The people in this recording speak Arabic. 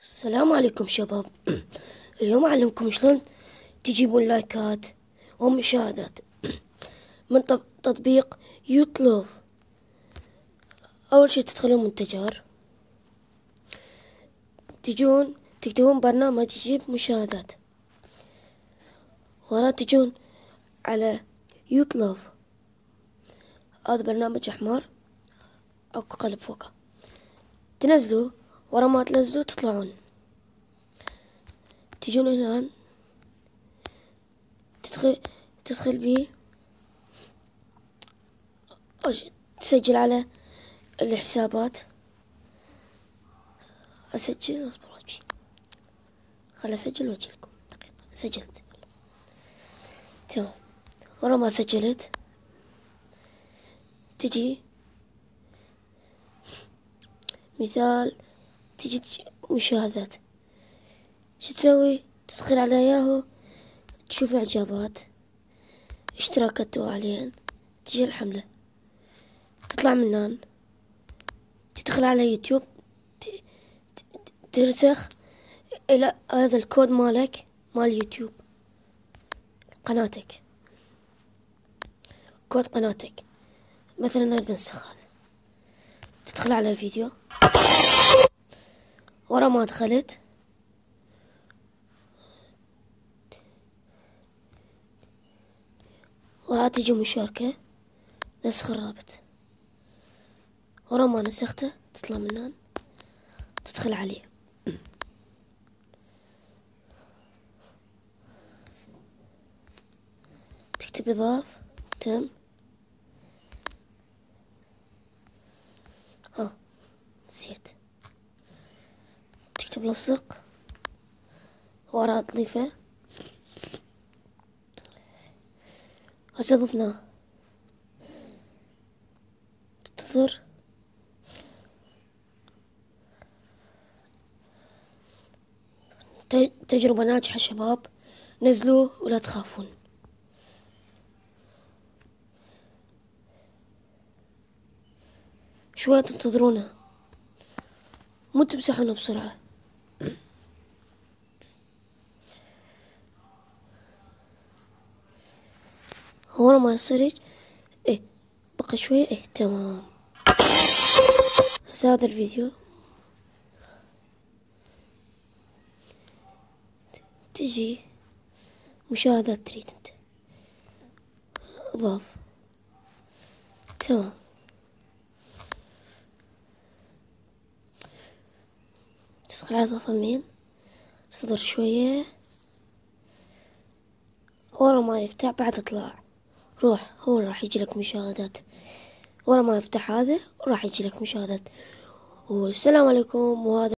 السلام عليكم شباب. اليوم أعلمكم شلون تجيبون لايكات ومشاهدات من تطبيق يوتيوب. أول شي تدخلون منتجر، تجون تكتبون برنامج يجيب مشاهدات، ورا تجون على يوتيوب. هذا برنامج أحمر أكو قلب فوقه، تنزلوه. ورا ما تنزلوه تطلعون، تجون هنا تدخل بيه، تسجل على الحسابات. أسجل، اصبر وجهي، خل أسجل وجهكم دقيقة. سجلت تمام. ورا ما سجلت تجي مثال، تجي مشاهدات. شو تسوي؟ تدخل على ياهو، تشوف إعجابات، اشتراكات توالين، تجي الحملة، تطلع منان، تدخل على يوتيوب، ترسخ إلى هذا الكود مالك مال يوتيوب، قناتك، كود قناتك. مثلا نريد ننسخ هذا، تدخل على الفيديو. ورا ما دخلت ورا تجي مشاركة، نسخ الرابط. ورا ما نسخته تطلع منان، تدخل عليه، تكتب إضاف، تم. نسيت، تكتب لصق، ورا تضيفه. هسه ضفناه، تنتظر. تجربة ناجحة شباب، نزلوه ولا تخافون. شوية تنتظرونه، مو تمسحونه بسرعة. ورا ما يصير بقى شوية. تمام. هسه هذا الفيديو تجي مشاهدات، تريد انت اضاف، تمام. تدخل على اضافة مين، تصدر شوية. ورا ما يفتح بعد اطلع، روح هون راح يجي لك مشاهدات. ورا ما يفتح هذا راح يجي لك مشاهدات. والسلام عليكم. وهذا